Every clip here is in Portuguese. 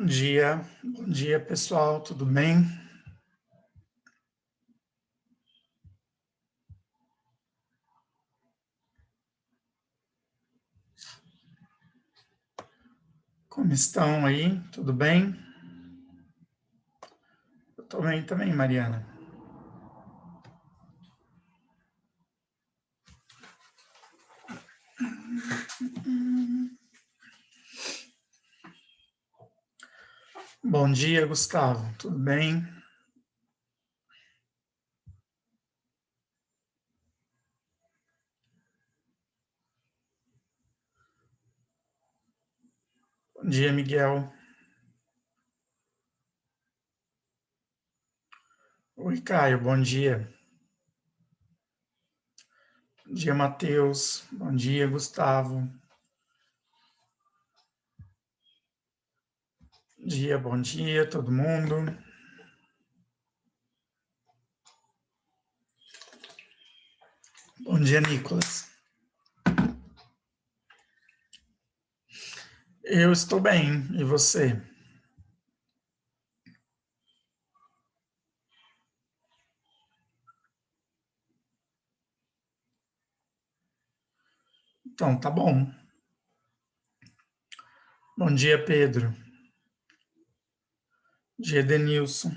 Bom dia pessoal, tudo bem? Como estão aí? Tudo bem? Eu tô bem também, Mariana. Bom dia, Gustavo, tudo bem? Bom dia, Miguel. Oi, Caio, bom dia. Bom dia, Matheus. Bom dia, Gustavo. Bom dia, todo mundo. Bom dia, Nicolas. Eu estou bem, e você? Então, tá bom. Bom dia, Pedro. Bom dia, Denilson.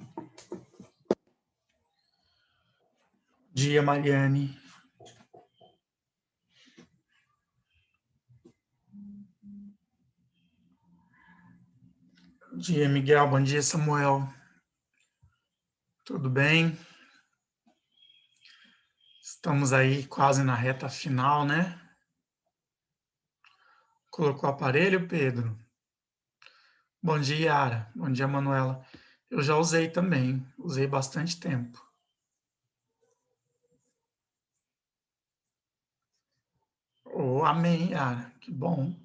Bom dia, Mariane. Bom dia, Miguel. Bom dia, Samuel. Tudo bem? Estamos aí quase na reta final, né? Colocou o aparelho, Pedro? Bom dia, Yara. Bom dia, Manuela. Eu já usei também, usei bastante tempo. Oh, amém, Yara. Que bom.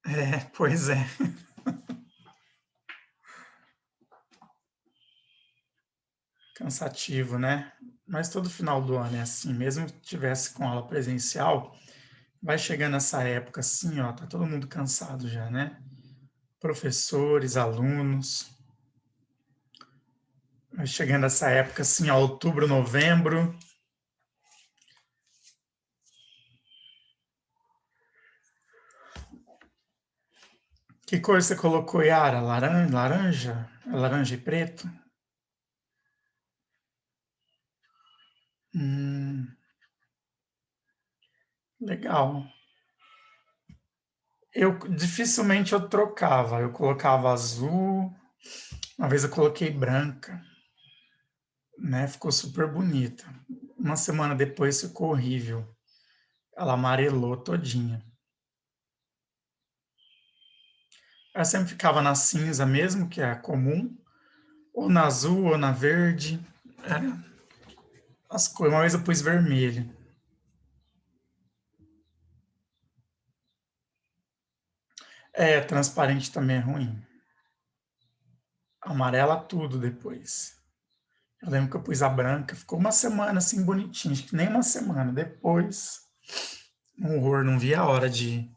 É, pois é. Cansativo, né? Mas todo final do ano é assim, mesmo que tivesse com aula presencial, vai chegando essa época assim, ó, tá todo mundo cansado já, né? Professores, alunos. Vai chegando essa época assim, ó, outubro, novembro. Que cor você colocou, Yara? Laranja? Laranja? Laranja e preto? Hum, legal. Eu dificilmente eu trocava, eu colocava azul, uma vez eu coloquei branca, né? Ficou super bonita. Uma semana depois ficou horrível. Ela amarelou todinha. Ela sempre ficava na cinza mesmo, que é a comum, ou na azul, ou na verde. Era as cores. Uma vez eu pus vermelho. É, transparente também é ruim. Amarela tudo depois. Eu lembro que eu pus a branca, ficou uma semana assim bonitinha, acho que nem uma semana. Depois, um horror, não via a hora de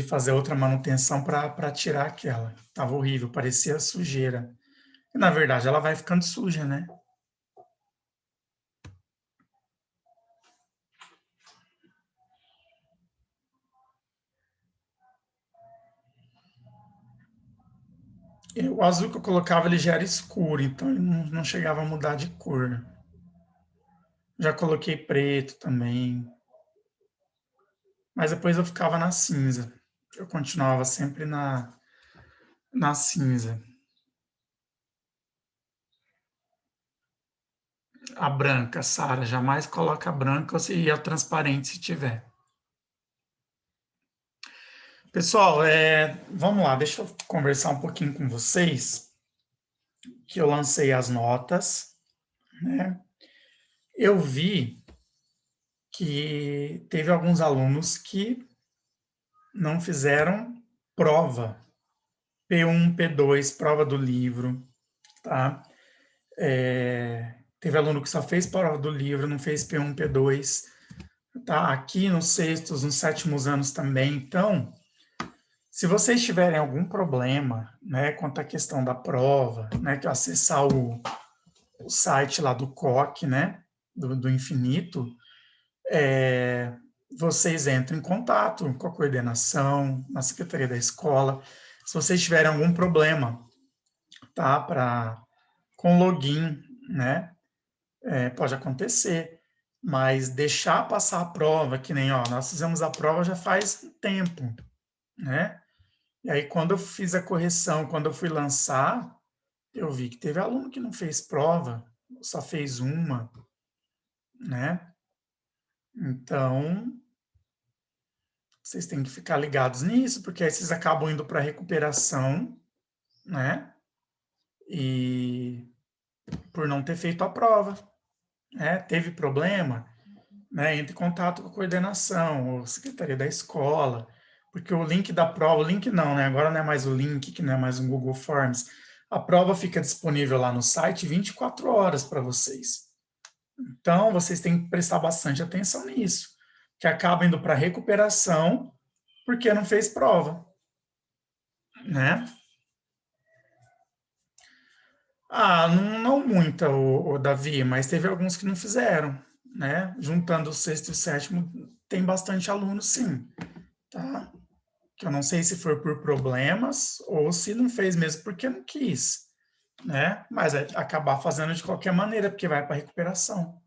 fazer outra manutenção para tirar aquela. Tava horrível, parecia sujeira. E, na verdade, ela vai ficando suja, né? E o azul que eu colocava, ele já era escuro, então ele não chegava a mudar de cor. Já coloquei preto também, mas depois eu ficava na cinza. Eu continuava sempre na cinza. A branca, Sara, jamais coloca a branca e a transparente se tiver. Pessoal, vamos lá, deixa eu conversar um pouquinho com vocês, que eu lancei as notas, né? Eu vi que teve alguns alunos que não fizeram prova, P1, P2, prova do livro, tá? Teve aluno que só fez prova do livro, não fez P1, P2. tá? Aqui nos sextos, nos sétimos anos também. Então, se vocês tiverem algum problema, né, quanto à questão da prova, né, que acessar o site lá do COC, né, do Infinito, vocês entram em contato com a coordenação, na secretaria da escola, se vocês tiverem algum problema, tá, com login, né, pode acontecer, mas deixar passar a prova, que nem, ó, nós fizemos a prova já faz um tempo, né, e aí quando eu fiz a correção, quando eu fui lançar, eu vi que teve aluno que não fez prova, só fez uma, né, então vocês têm que ficar ligados nisso, porque aí vocês acabam indo para recuperação, né? E por não ter feito a prova, né? Teve problema, né? Entre em contato com a coordenação, ou secretaria da escola, porque o link da prova, o link não, né? Agora não é mais o link, que não é mais um Google Forms. A prova fica disponível lá no site 24 horas para vocês. Então, vocês têm que prestar bastante atenção nisso, que acaba indo para recuperação porque não fez prova, né? Ah, não muita, o Davi, mas teve alguns que não fizeram, né? Juntando o sexto e o sétimo, tem bastante aluno, sim, tá? Que eu não sei se foi por problemas ou se não fez mesmo porque não quis, né? Mas acabar fazendo de qualquer maneira, porque vai para recuperação.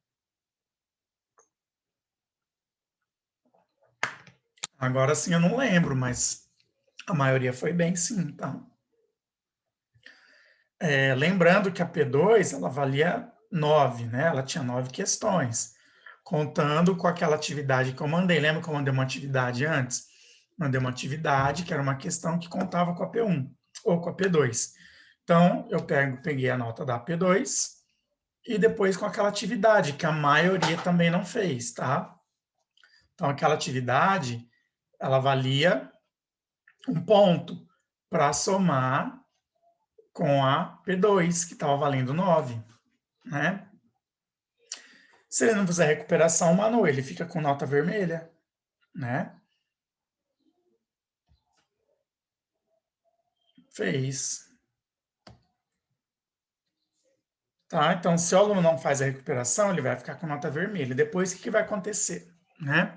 Agora sim eu não lembro, mas a maioria foi bem, sim, tá? Lembrando que a P2, ela valia 9, né? Ela tinha 9 questões, contando com aquela atividade que eu mandei. Lembra que eu mandei uma atividade antes? Mandei uma atividade que era uma questão que contava com a P1 ou com a P2. Então, eu peguei a nota da P2 e depois com aquela atividade que a maioria também não fez, tá? Então, aquela atividade, ela valia um ponto para somar com a P2, que estava valendo 9, né? Se ele não fizer recuperação, Manu, ele fica com nota vermelha, né? Fez. Tá? Então, se o aluno não faz a recuperação, ele vai ficar com nota vermelha. Depois, o que vai acontecer? Né?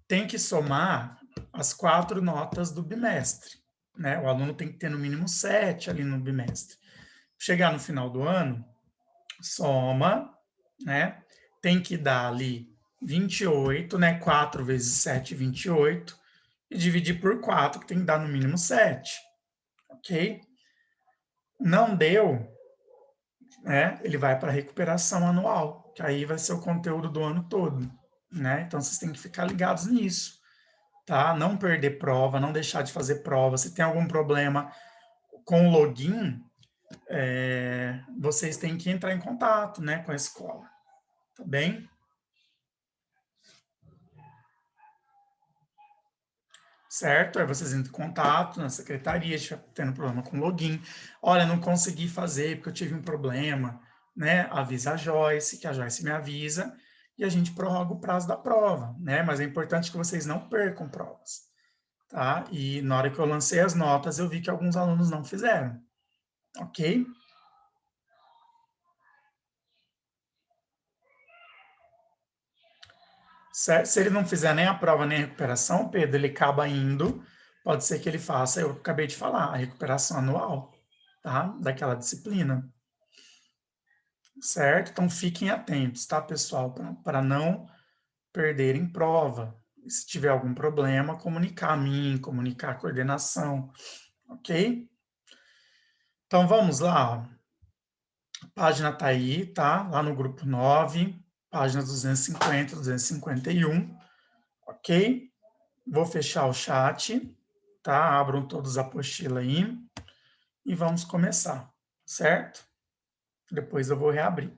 Tem que somar as 4 notas do bimestre. Né? O aluno tem que ter no mínimo 7 ali no bimestre. Chegar no final do ano, soma, né? Tem que dar ali 28, né? 4 vezes 7, 28, e dividir por 4, que tem que dar no mínimo 7. Ok? Não deu, né? Ele vai para a recuperação anual, que aí vai ser o conteúdo do ano todo, né? Então vocês têm que ficar ligados nisso, tá? Não perder prova, não deixar de fazer prova. Se tem algum problema com o login, vocês têm que entrar em contato, né, com a escola, tá bem? Certo? Aí vocês entram em contato na secretaria, se estiver tendo problema com login. Olha, não consegui fazer porque eu tive um problema, né? Avisa a Joyce, que a Joyce me avisa, e a gente prorroga o prazo da prova, né? Mas é importante que vocês não percam provas, tá? E na hora que eu lancei as notas, eu vi que alguns alunos não fizeram, ok? Se ele não fizer nem a prova nem a recuperação, Pedro, ele acaba indo, pode ser que ele faça, eu acabei de falar, a recuperação anual, tá? Daquela disciplina. Certo? Então fiquem atentos, tá, pessoal? Para não perderem prova. E se tiver algum problema, comunicar a mim, comunicar a coordenação, ok? Então vamos lá. A página tá aí, tá? Lá no grupo 9, página 250, 251, ok? Vou fechar o chat, tá? Abram todos a apostila aí e vamos começar, certo? Depois eu vou reabrir.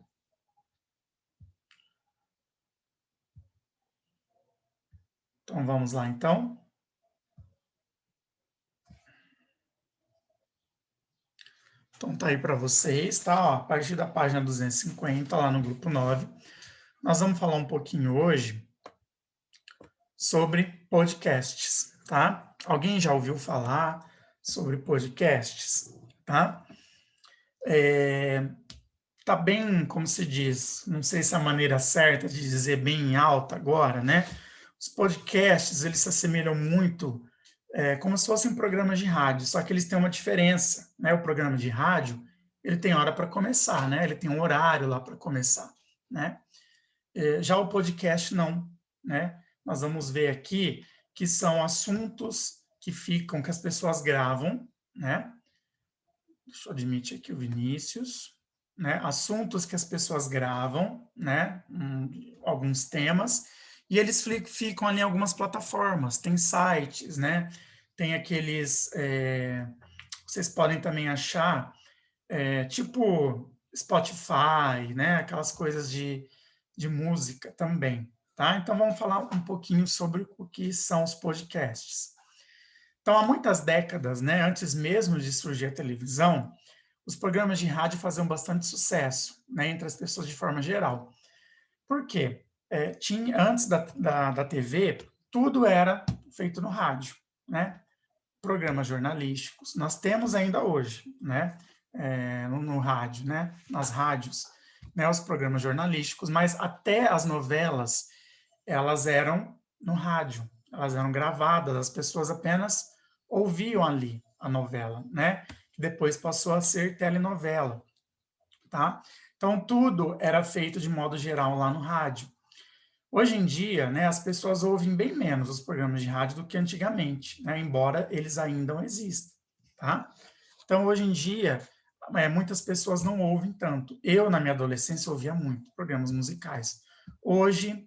Então vamos lá, então. Então tá aí para vocês, tá? Ó, a partir da página 250, lá no grupo 9, nós vamos falar um pouquinho hoje sobre podcasts, tá? Alguém já ouviu falar sobre podcasts, tá? Tá bem, como se diz, não sei se é a maneira certa de dizer bem alta agora, né? Os podcasts, eles se assemelham muito, como se fossem programas de rádio, só que eles têm uma diferença, né? O programa de rádio, ele tem hora para começar, né? Ele tem um horário lá para começar, né? Já o podcast não, né? Nós vamos ver aqui que são assuntos que as pessoas gravam, né? Deixa eu admitir aqui o Vinícius, né? Assuntos que as pessoas gravam, né? Alguns temas, e eles ficam ali em algumas plataformas, tem sites, né? Tem aqueles, vocês podem também achar, tipo Spotify, né? Aquelas coisas de música também, tá? Então vamos falar um pouquinho sobre o que são os podcasts. Então, há muitas décadas, né, antes mesmo de surgir a televisão, os programas de rádio faziam bastante sucesso, né, entre as pessoas de forma geral. Por quê? Antes da TV, tudo era feito no rádio, né? Programas jornalísticos. Nós temos ainda hoje, né? No rádio, né? Nas rádios, né? Os programas jornalísticos, mas até as novelas, elas eram no rádio, elas eram gravadas, as pessoas apenas ouviam ali a novela, né? Depois passou a ser telenovela, tá? Então, tudo era feito de modo geral lá no rádio. Hoje em dia, né, as pessoas ouvem bem menos os programas de rádio do que antigamente, né, embora eles ainda existam, tá? Então, hoje em dia, muitas pessoas não ouvem tanto. Eu, na minha adolescência, ouvia muito programas musicais. Hoje,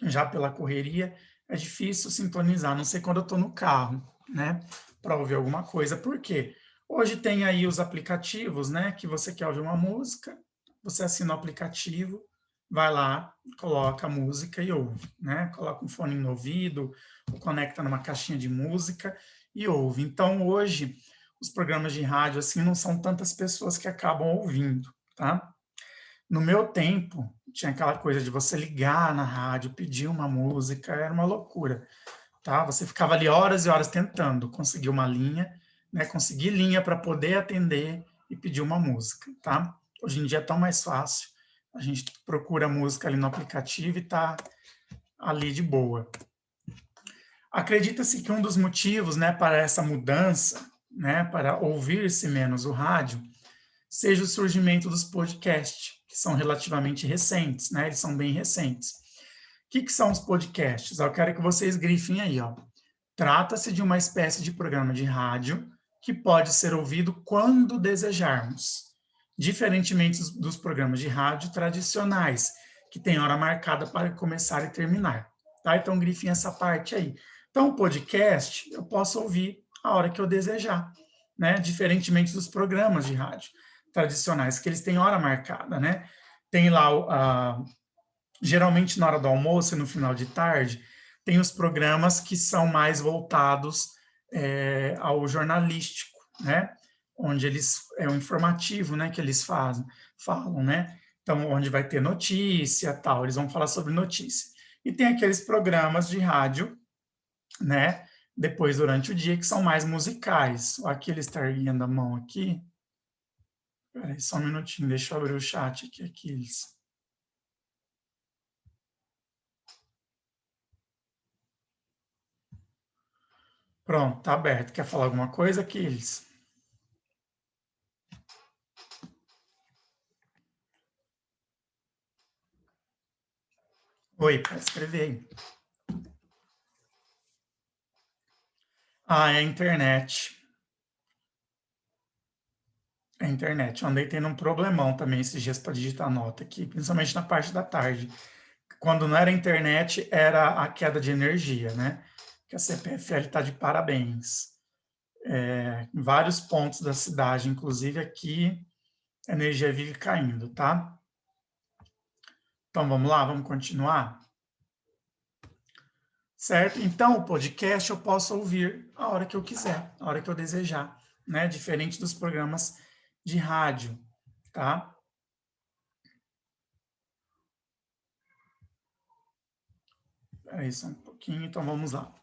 já pela correria, é difícil sintonizar, a não sei quando eu estou no carro, né, para ouvir alguma coisa. Por quê? Hoje tem aí os aplicativos, né, que você quer ouvir uma música, você assina o aplicativo, vai lá, coloca a música e ouve, né? Coloca um fone no ouvido, ou conecta numa caixinha de música e ouve. Então, hoje, os programas de rádio, assim, não são tantas pessoas que acabam ouvindo, tá? No meu tempo, tinha aquela coisa de você ligar na rádio, pedir uma música, era uma loucura, tá? Você ficava ali horas e horas tentando conseguir uma linha, né? Conseguir linha para poder atender e pedir uma música, tá? Hoje em dia é tão mais fácil. A gente procura música ali no aplicativo e tá ali de boa. Acredita-se que um dos motivos, né, para essa mudança, né, para ouvir-se menos o rádio, seja o surgimento dos podcasts, que são relativamente recentes, né? Eles são bem recentes. O que são os podcasts? Eu quero que vocês grifem aí, ó. Trata-se de uma espécie de programa de rádio que pode ser ouvido quando desejarmos, diferentemente dos programas de rádio tradicionais, que tem hora marcada para começar e terminar. Tá? Então, grifem essa parte aí. Então, o podcast eu posso ouvir a hora que eu desejar, né? Diferentemente dos programas de rádio tradicionais, que eles têm hora marcada, né? Tem lá, geralmente na hora do almoço e no final de tarde, tem os programas que são mais voltados ao jornalístico, né? Onde eles, é o informativo, né? Que eles falam, né? Então, onde vai ter notícia, tal, eles vão falar sobre notícia. E tem aqueles programas de rádio, né? Depois, durante o dia, que são mais musicais. Aqui ele está erguendo a mão aqui. Peraí, só um minutinho, deixa eu abrir o chat aqui, Aquiles. Pronto, tá aberto. Quer falar alguma coisa, Aquiles? Oi, para escrever aí. Ah, é a internet. É a internet. Eu andei tendo um problemão também esses dias para digitar nota aqui, principalmente na parte da tarde. Quando não era internet, era a queda de energia, né? Que a CPFL está de parabéns. Em vários pontos da cidade, inclusive aqui, a energia vive caindo, tá? Então vamos lá, vamos continuar? Certo? Então, o podcast eu posso ouvir a hora que eu quiser, a hora que eu desejar, né? Diferente dos programas de rádio, tá? Espera aí só um pouquinho, então vamos lá.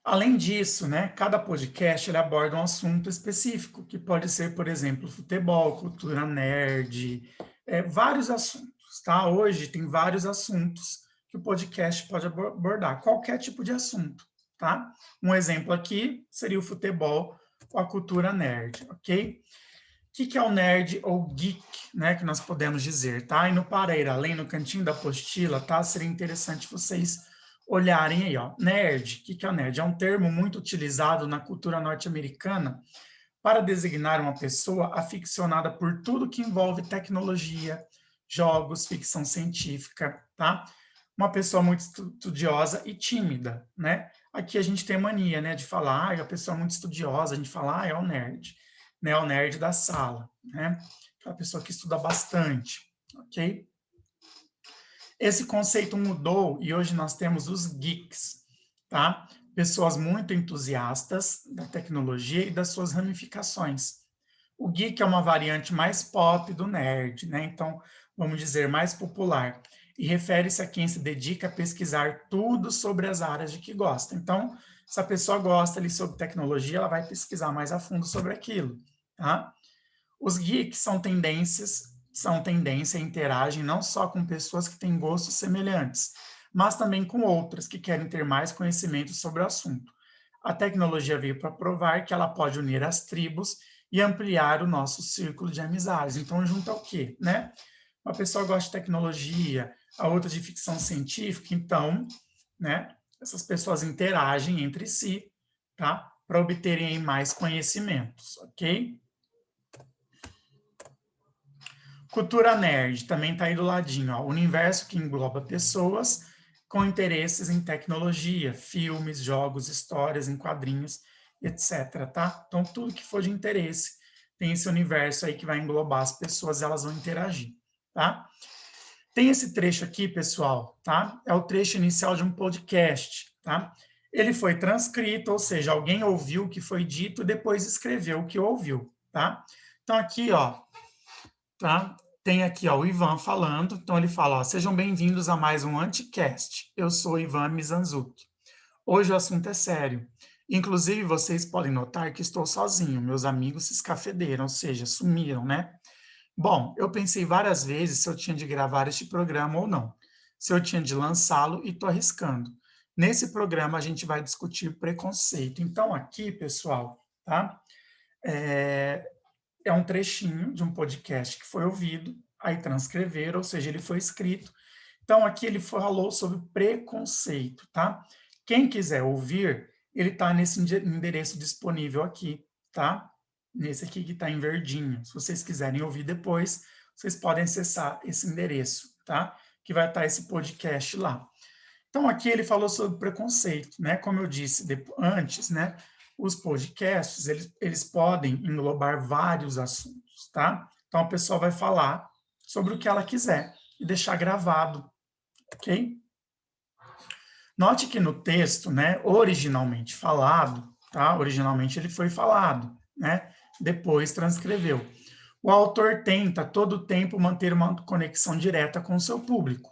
Além disso, né, cada podcast ele aborda um assunto específico, que pode ser, por exemplo, futebol, cultura nerd, vários assuntos, tá? Hoje tem vários assuntos que o podcast pode abordar, qualquer tipo de assunto, tá? Um exemplo aqui seria o futebol com a cultura nerd, ok? O que é o nerd ou geek, né, que nós podemos dizer, tá? E no Pareira, além no cantinho da apostila, tá? Seria interessante vocês olharem aí, ó. Nerd, o que é o nerd? É um termo muito utilizado na cultura norte-americana para designar uma pessoa aficionada por tudo que envolve tecnologia, jogos, ficção científica, tá? Uma pessoa muito estudiosa e tímida, né? Aqui a gente tem mania, né, de falar, a pessoa é muito estudiosa, a gente fala, é o nerd, né, é o nerd da sala, né? Aquela pessoa que estuda bastante, ok? Esse conceito mudou e hoje nós temos os geeks, tá? Pessoas muito entusiastas da tecnologia e das suas ramificações. O geek é uma variante mais pop do nerd, né? Então, vamos dizer, mais popular. E refere-se a quem se dedica a pesquisar tudo sobre as áreas de que gosta. Então, se a pessoa gosta ali sobre tecnologia, ela vai pesquisar mais a fundo sobre aquilo, tá? Os geeks são tendência e interagem não só com pessoas que têm gostos semelhantes, mas também com outras que querem ter mais conhecimento sobre o assunto. A tecnologia veio para provar que ela pode unir as tribos e ampliar o nosso círculo de amizades. Então, junta o quê, né? Uma pessoa gosta de tecnologia, a outra de ficção científica, então, né? Essas pessoas interagem entre si, tá? Para obterem mais conhecimentos, ok? Cultura nerd também está aí do ladinho, ó, universo que engloba pessoas com interesses em tecnologia, filmes, jogos, histórias, em quadrinhos, etc, tá? Então, tudo que for de interesse, tem esse universo aí que vai englobar as pessoas, elas vão interagir, tá? Tem esse trecho aqui, pessoal, tá? É o trecho inicial de um podcast, tá? Ele foi transcrito, ou seja, alguém ouviu o que foi dito e depois escreveu o que ouviu, tá? Então, aqui, ó, tá? Tem aqui, ó, o Ivan falando. Então, ele fala, ó, sejam bem-vindos a mais um Anticast. Eu sou Ivan Mizanzuki. Hoje o assunto é sério. Inclusive, vocês podem notar que estou sozinho. Meus amigos se escafederam, ou seja, sumiram, né? Bom, eu pensei várias vezes se eu tinha de gravar este programa ou não. Se eu tinha de lançá-lo e estou arriscando. Nesse programa, a gente vai discutir preconceito. Então, aqui, pessoal, tá? É um trechinho de um podcast que foi ouvido, aí transcreveram, ou seja, ele foi escrito. Então, aqui ele falou sobre preconceito, tá? Quem quiser ouvir, ele está nesse endereço disponível aqui, tá? Nesse aqui que está em verdinho. Se vocês quiserem ouvir depois, vocês podem acessar esse endereço, tá? Que vai estar esse podcast lá. Então, aqui ele falou sobre preconceito, né? Como eu disse antes, né? Os podcasts, eles podem englobar vários assuntos, tá? Então, a pessoa vai falar sobre o que ela quiser e deixar gravado, ok? Note que no texto, né, originalmente falado, tá? Originalmente ele foi falado, né? Depois transcreveu. O autor tenta todo o tempo manter uma conexão direta com o seu público,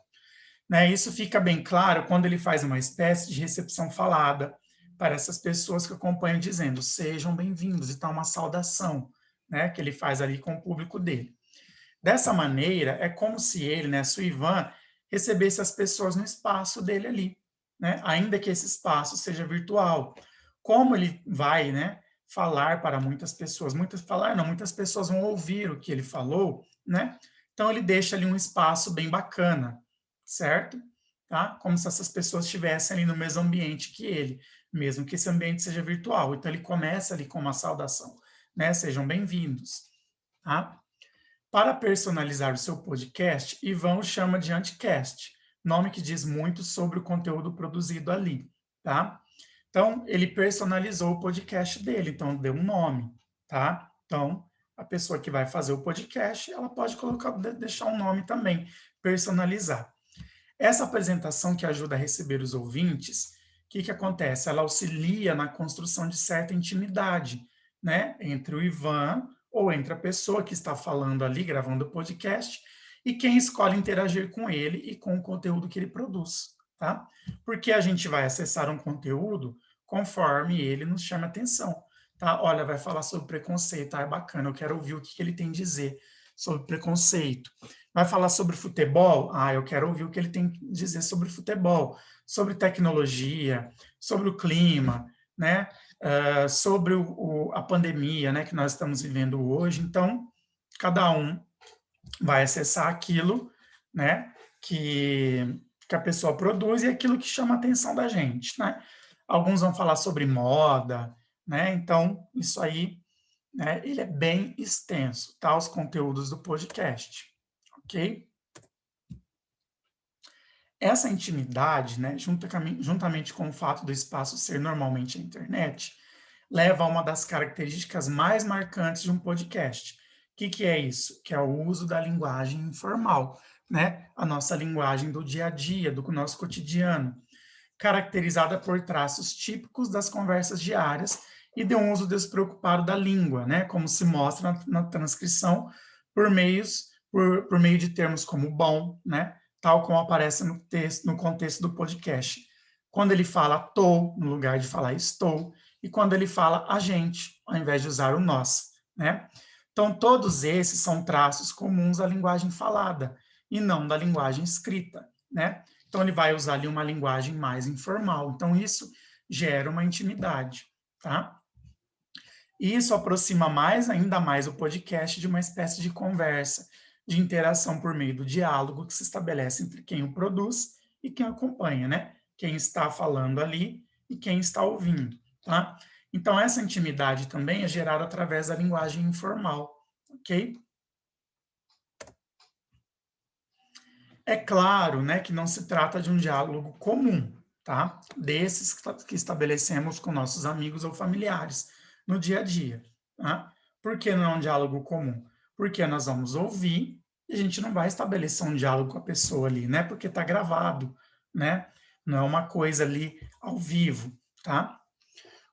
né? Isso fica bem claro quando ele faz uma espécie de recepção falada para essas pessoas que acompanham, dizendo sejam bem-vindos, e tá uma saudação, né, que ele faz ali com o público dele. Dessa maneira, é como se ele, né, o Ivan, recebesse as pessoas no espaço dele ali, né, ainda que esse espaço seja virtual. Como ele vai, né, falar para muitas pessoas, muitas pessoas vão ouvir o que ele falou, né? Então ele deixa ali um espaço bem bacana, certo? Tá? Como se essas pessoas estivessem ali no mesmo ambiente que ele, mesmo que esse ambiente seja virtual. Então ele começa ali com uma saudação, né? Sejam bem-vindos, tá? Para personalizar o seu podcast, Ivan o chama de Anticast, nome que diz muito sobre o conteúdo produzido ali, tá? Então, ele personalizou o podcast dele, então deu um nome, tá? Então, a pessoa que vai fazer o podcast, ela pode deixar um nome também, personalizar. Essa apresentação que ajuda a receber os ouvintes, o que acontece? Ela auxilia na construção de certa intimidade, né, entre o Ivan ou entre a pessoa que está falando ali, gravando o podcast, e quem escolhe interagir com ele e com o conteúdo que ele produz, tá? Porque a gente vai acessar um conteúdo conforme ele nos chama atenção, tá? Olha, vai falar sobre preconceito, é bacana, eu quero ouvir o que ele tem a dizer sobre preconceito. Vai falar sobre futebol, eu quero ouvir o que ele tem a dizer sobre futebol, sobre tecnologia, sobre o clima, né? Sobre a pandemia, né, que nós estamos vivendo hoje. Então, cada um vai acessar aquilo, né, que a pessoa produz e aquilo que chama a atenção da gente, né? Alguns vão falar sobre moda, né? Então, isso aí, né, ele é bem extenso, tá? Os conteúdos do podcast, ok? Essa intimidade, né, juntamente com o fato do espaço ser normalmente a internet, leva a uma das características mais marcantes de um podcast. O que é isso? Que é o uso da linguagem informal, né? A nossa linguagem do dia a dia, do nosso cotidiano, caracterizada por traços típicos das conversas diárias e de um uso despreocupado da língua, né? Como se mostra na transcrição por meio de termos como bom, né? Tal como aparece no texto, no contexto do podcast. Quando ele fala tô, no lugar de falar estou, e quando ele fala a gente, ao invés de usar o nós, né? Então, todos esses são traços comuns à linguagem falada e não da linguagem escrita, né? Então, ele vai usar ali uma linguagem mais informal. Então, isso gera uma intimidade, tá? E isso aproxima ainda mais o podcast de uma espécie de conversa, de interação por meio do diálogo que se estabelece entre quem o produz e quem acompanha, né? Quem está falando ali e quem está ouvindo, tá? Então, essa intimidade também é gerada através da linguagem informal, ok? É claro, né, que não se trata de um diálogo comum, tá? Desses que estabelecemos com nossos amigos ou familiares no dia a dia, tá? Por que não é um diálogo comum? Porque nós vamos ouvir e a gente não vai estabelecer um diálogo com a pessoa ali, né? Porque está gravado, né? Não é uma coisa ali ao vivo, tá?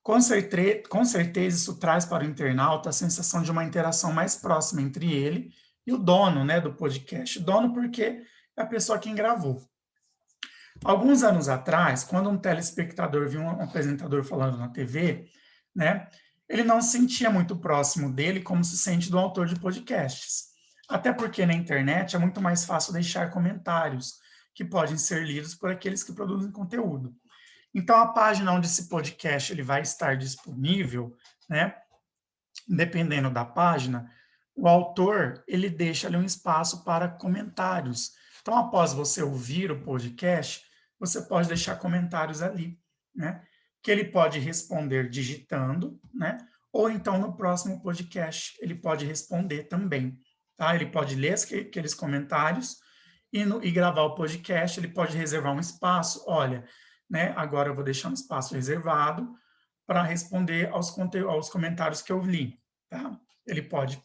Com certeza isso traz para o internauta a sensação de uma interação mais próxima entre ele e o dono, né, do podcast. Dono porque é a pessoa quem gravou. Alguns anos atrás, quando um telespectador viu um apresentador falando na TV, né, ele não se sentia muito próximo dele como se sente do autor de podcasts. Até porque na internet é muito mais fácil deixar comentários que podem ser lidos por aqueles que produzem conteúdo. Então, a página onde esse podcast ele vai estar disponível, né, dependendo da página, o autor ele deixa ali um espaço para comentários. Então, após você ouvir o podcast, você pode deixar comentários ali, né, que ele pode responder digitando, né, ou então no próximo podcast ele pode responder também, tá? Ele pode ler aqueles comentários e gravar o podcast, ele pode reservar um espaço, olha, né, agora eu vou deixar um espaço reservado para responder aos comentários que eu li, tá? Ele pode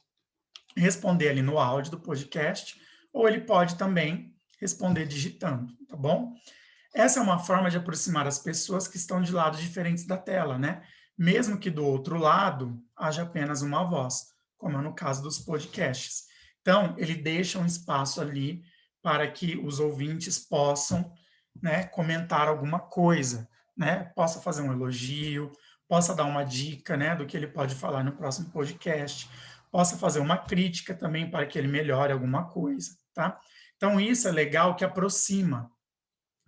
responder ali no áudio do podcast, ou ele pode também responder digitando, tá bom? Essa é uma forma de aproximar as pessoas que estão de lados diferentes da tela, né? Mesmo que do outro lado haja apenas uma voz, como é no caso dos podcasts. Então, ele deixa um espaço ali para que os ouvintes possam, né, comentar alguma coisa, né? Possa fazer um elogio, possa dar uma dica, né, do que ele pode falar no próximo podcast, possa fazer uma crítica também para que ele melhore alguma coisa, tá? Então, isso é legal que aproxima,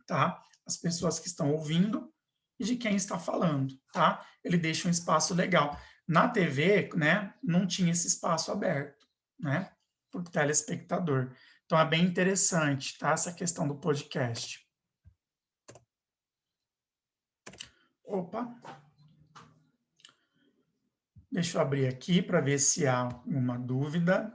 tá? As pessoas que estão ouvindo e de quem está falando, tá? Ele deixa um espaço legal. Na TV, né, não tinha esse espaço aberto, né, para o telespectador. Então, é bem interessante, tá? Essa questão do podcast. Opa, deixa eu abrir aqui para ver se há uma dúvida.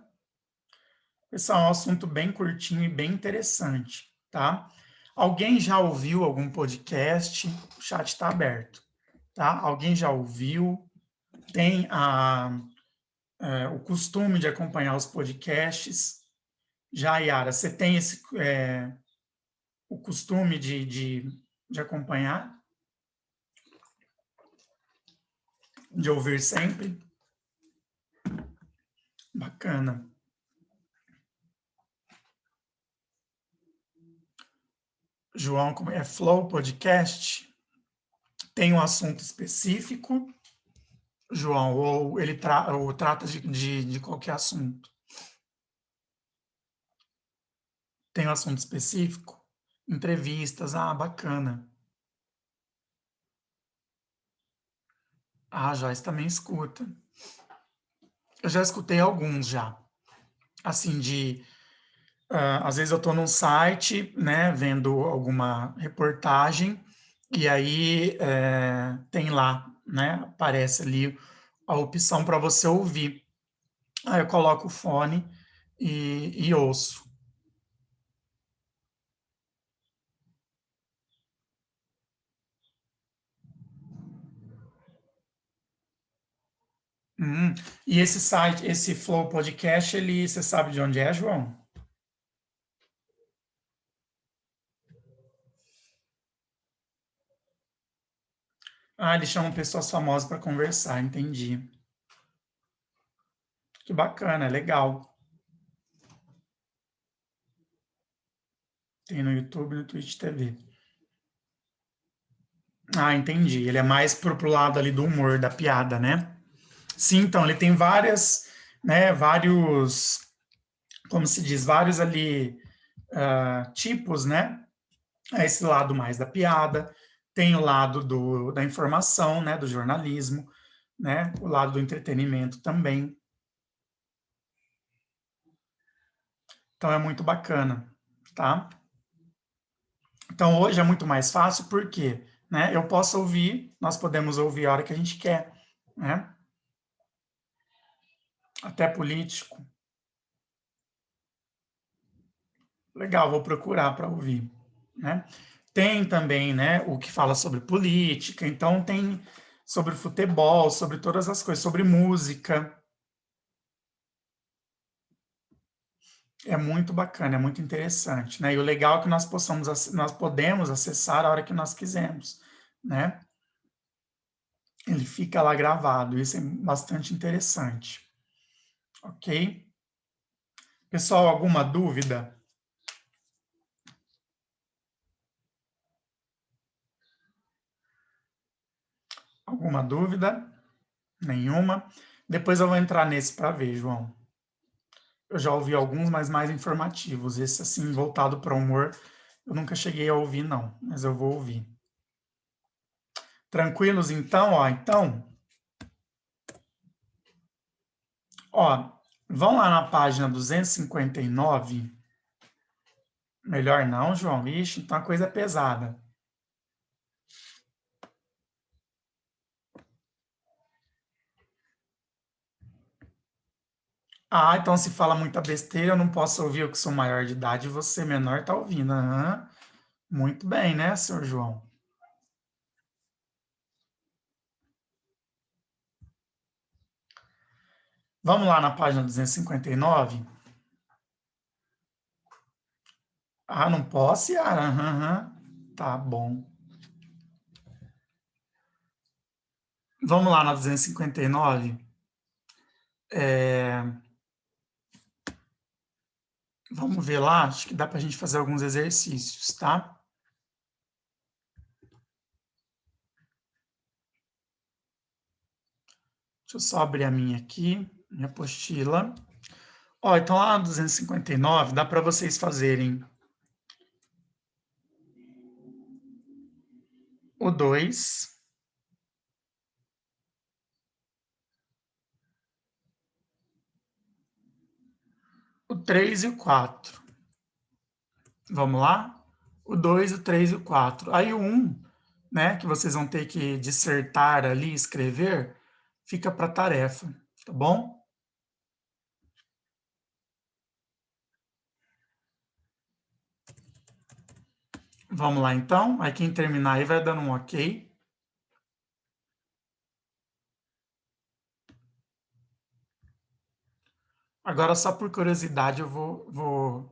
Pessoal, é um assunto bem curtinho e bem interessante, tá? Alguém já ouviu algum podcast? O chat está aberto, tá? Alguém já ouviu? Tem o costume de acompanhar os podcasts? Já, Yara, você tem o costume de acompanhar? De ouvir sempre? Bacana. João, como é Flow Podcast? Tem um assunto específico, João, ou ele ou trata de qualquer assunto? Tem um assunto específico? Entrevistas, bacana. Joyce também escuta. Eu já escutei alguns já. Assim, às vezes eu estou num site, né, vendo alguma reportagem, e aí tem lá, né, aparece ali a opção para você ouvir. Aí eu coloco o fone e ouço. Hum, E esse site, esse Flow Podcast, você sabe de onde é, João? Eles chamam pessoas famosas para conversar, entendi. Que bacana, é legal. Tem no YouTube e no Twitch TV. Entendi. Ele é mais pro lado ali do humor, da piada, né? Sim, então, ele tem várias, né, como se diz, vários ali tipos, né? Esse lado mais da piada, tem o lado da informação, né, do jornalismo, né, o lado do entretenimento também. Então é muito bacana, tá? Então hoje é muito mais fácil porque, né, eu posso ouvir, nós podemos ouvir a hora que a gente quer, né? Até político. Legal, vou procurar para ouvir, né? Tem também, né, o que fala sobre política, então tem sobre futebol, sobre todas as coisas, sobre música. É muito bacana, é muito interessante, né? E o legal é que nós podemos acessar a hora que nós quisermos, né? Ele fica lá gravado, isso é bastante interessante, ok? Pessoal, alguma dúvida? Alguma dúvida? Nenhuma? Depois eu vou entrar nesse para ver, João. Eu já ouvi alguns, mas mais informativos. Esse, assim, voltado para humor, eu nunca cheguei a ouvir, não, mas eu vou ouvir. Tranquilos, então? Ó, vão lá na página 259. Melhor não, João. Ixi, então a coisa é pesada. Então se fala muita besteira, eu não posso ouvir eu que sou maior de idade e você menor tá ouvindo. Aham. Muito bem, né, senhor João? Vamos lá na página 259. Não posso, Yara? Aham. Tá bom. Vamos lá na 259. É, Vamos ver lá, acho que dá para a gente fazer alguns exercícios, tá? Deixa eu só abrir a minha aqui, minha apostila. Então lá na 259 dá para vocês fazerem o 2, o 3 e o 4. Vamos lá? O 2, o 3 e o 4. Aí o 1, né, que vocês vão ter que dissertar ali, escrever, fica para tarefa, tá bom? Vamos lá então. Aí quem terminar aí vai dando um ok. Agora, só por curiosidade, eu vou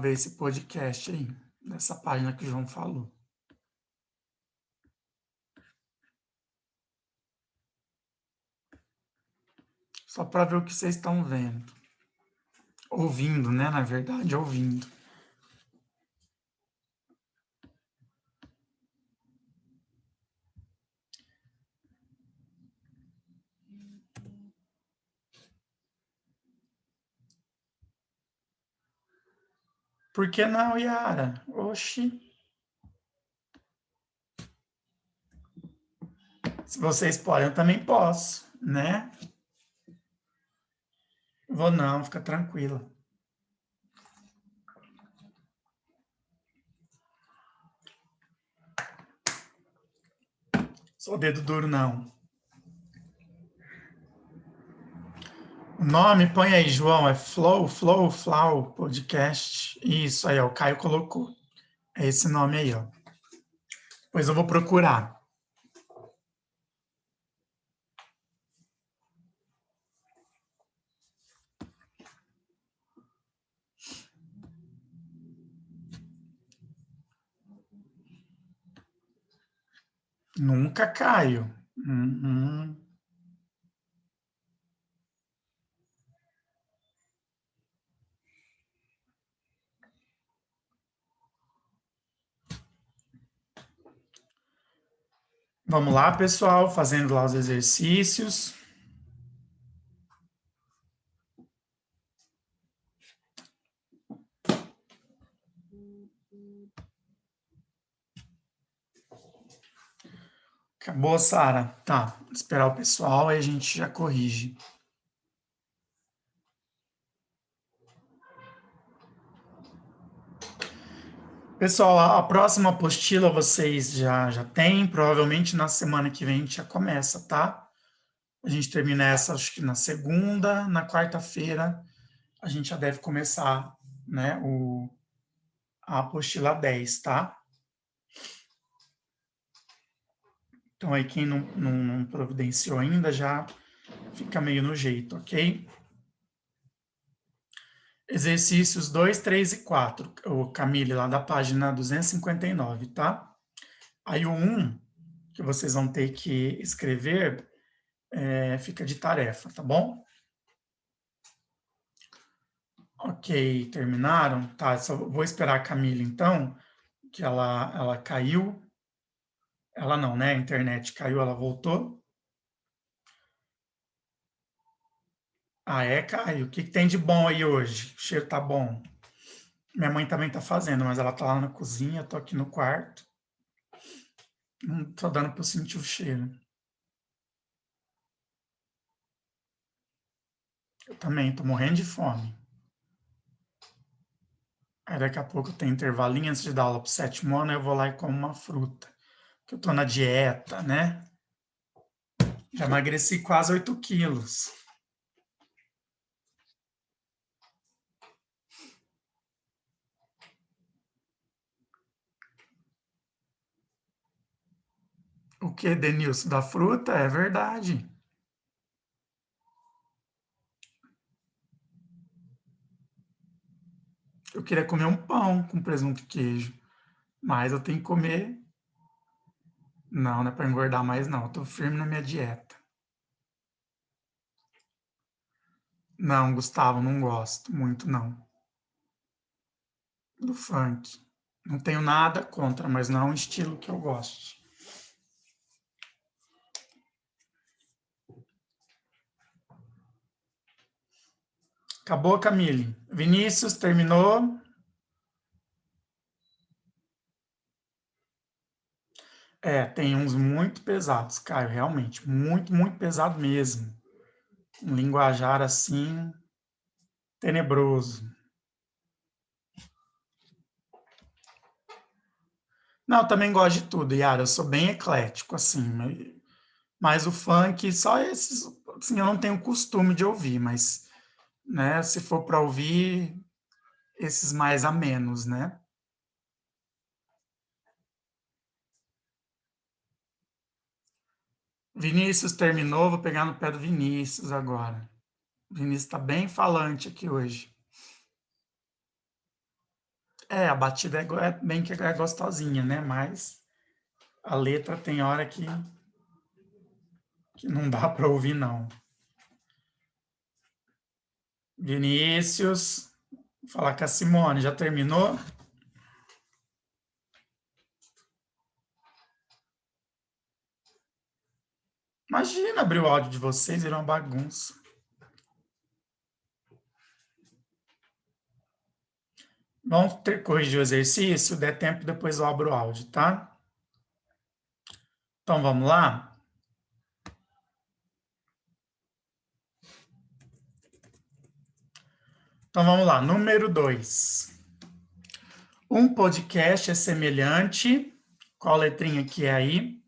ver esse podcast aí, nessa página que o João falou. Só para ver o que vocês estão vendo. Ouvindo, né? Na verdade, ouvindo. Por que não, Yara? Oxi. Se vocês podem, eu também posso, né? Vou não, fica tranquila. Sou dedo duro, não. O nome, põe aí, João, é Flow Podcast. Isso aí, ó, o Caio colocou. É esse nome aí, ó. Pois eu vou procurar. Nunca caio. Uhum. Vamos lá, pessoal, fazendo lá os exercícios. Acabou, Sara? Tá, esperar o pessoal, aí a gente já corrige. Pessoal, a próxima apostila vocês já têm, provavelmente na semana que vem a gente já começa, tá? A gente termina essa, acho que na segunda, na quarta-feira a gente já deve começar, né, a apostila 10, tá? Então aí quem não providenciou ainda já fica meio no jeito, ok? Exercícios 2, 3 e 4, o Camille, lá da página 259, tá? Aí o 1, que vocês vão ter que escrever, fica de tarefa, tá bom? Ok, terminaram? Tá, só vou esperar a Camille, então, que ela caiu. Ela não, né? A internet caiu, ela voltou. Ah, é, Caio? O que tem de bom aí hoje? O cheiro tá bom. Minha mãe também tá fazendo, mas ela tá lá na cozinha, eu tô aqui no quarto. Não tô dando pra sentir o cheiro. Eu também tô morrendo de fome. Aí daqui a pouco tem intervalinho antes de dar aula pro sétimo ano, eu vou lá e como uma fruta. Que eu tô na dieta, né? Já emagreci quase 8 quilos. O que, Denilson? Da fruta? É verdade. Eu queria comer um pão com presunto e queijo, mas eu tenho que comer. Não, não é para engordar mais, não. Eu tô firme na minha dieta. Não, Gustavo, não gosto muito, não. Do funk. Não tenho nada contra, mas não é um estilo que eu gosto. Acabou, Camille? Vinícius, terminou? É, tem uns muito pesados, Caio, realmente. Muito, muito pesado mesmo. Um linguajar assim, tenebroso. Não, eu também gosto de tudo, Yara. Eu sou bem eclético, assim. Mas o funk, só esses, assim, eu não tenho costume de ouvir, mas, né, se for para ouvir, esses mais a menos, né? Vinícius terminou, vou pegar no pé do Vinícius agora. O Vinícius está bem falante aqui hoje. É, a batida é bem que é gostosinha, né? Mas a letra tem hora que não dá para ouvir, não. Vinícius, falar com a Simone, já terminou? Imagina abrir o áudio de vocês, virar uma bagunça. Vamos corrigir o exercício? Der tempo, depois eu abro o áudio, tá? Então, vamos lá? Então, vamos lá. Número 2. Um podcast é semelhante. Qual letrinha que é aí?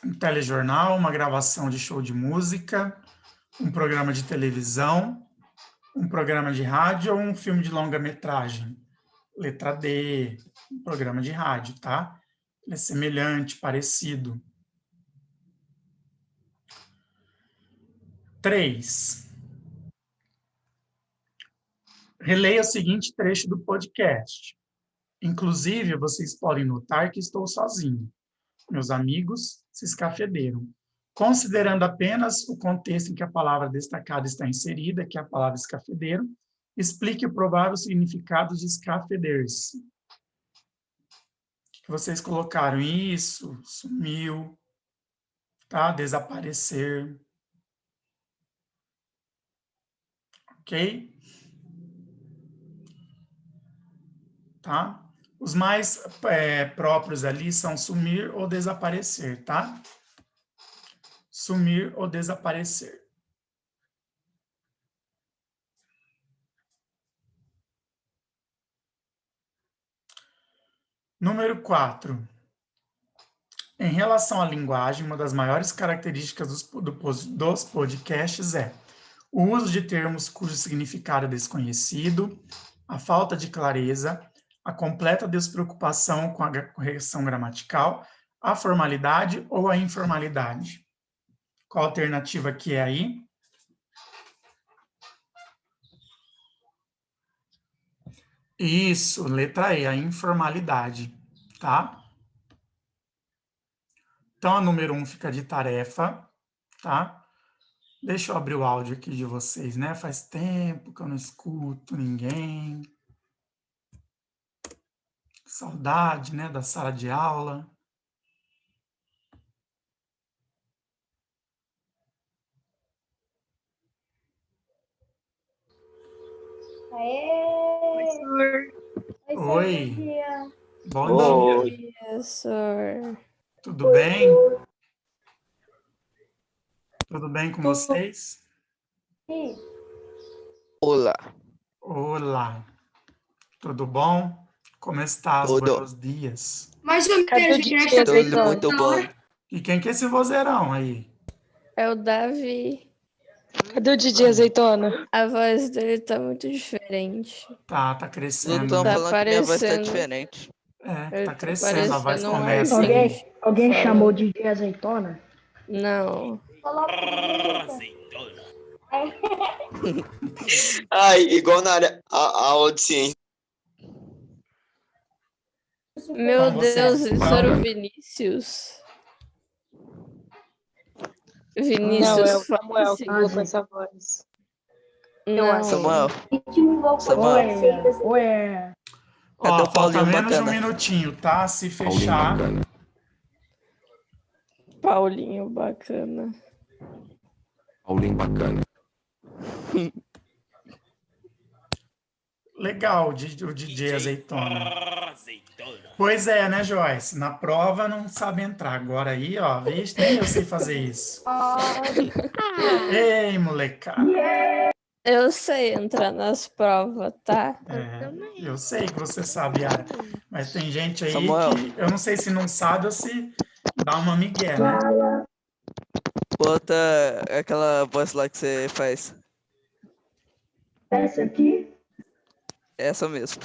Um telejornal, uma gravação de show de música, um programa de televisão, um programa de rádio ou um filme de longa-metragem? Letra D, um programa de rádio, tá? Ele é semelhante, parecido. 3. Releia o seguinte trecho do podcast. Inclusive, vocês podem notar que estou sozinho. Meus amigos se escafederam. Considerando apenas o contexto em que a palavra destacada está inserida, que é a palavra escafedeiro, explique o provável significado de escafeder-se. O que vocês colocaram? Isso, sumiu, tá? Desaparecer. Ok? Tá? Os mais próprios ali são sumir ou desaparecer, tá? Sumir ou desaparecer. Número 4. Em relação à linguagem, uma das maiores características dos podcasts é o uso de termos cujo significado é desconhecido, a falta de clareza, a completa despreocupação com a correção gramatical, a formalidade ou a informalidade. Qual a alternativa que é aí? Isso, letra E, a informalidade, tá? Então, a número 1 fica de tarefa, tá? Deixa eu abrir o áudio aqui de vocês, né? Faz tempo que eu não escuto ninguém. Saudade, né, da sala de aula. Oi, Oi. Bom bom dia. dia, professor. Tudo bem? Tudo bem com vocês? Olá. Olá. Tudo bom? Como estás? Tudo. Buenos dias. Mais ou Cadê o menos, Didi graças a Tudo azeitona? muito bom. E quem que é esse vozeirão aí? É o Davi. Cadê o Didi azeitona? A voz dele tá muito diferente. Tá Não crescendo. estão Tá falando que minha voz tá parecendo- diferente. É, tá Tá crescendo. A voz parecendo um começa. arzinho. Alguém Fala. chamou de azeitona? Não. Ai, igual na área, a aula de ciência. Meu Então você Deus, isso fala. era o Vinícius. Não, Vinícius é o Samuel que Fácil. colocou essa voz. Não. Samuel. Ou Samuel. é... Cadê Ó, o falta Paulinho menos de um bacana? minutinho, tá? Se fechar. Paulinho bacana. Paulinho bacana. Legal, o DJ Azeitona. Pois é, né, Joyce? Na prova não sabe entrar. Agora aí, ó, vixe, nem eu sei fazer isso. Ei, molecada. Eu sei entrar nas provas, tá? Eu sei que você sabe, Yara. Mas tem gente aí Samuel. que eu não sei se não sabe ou se dá uma migué, né? Bota aquela voz lá que você faz. Essa aqui? Essa mesmo.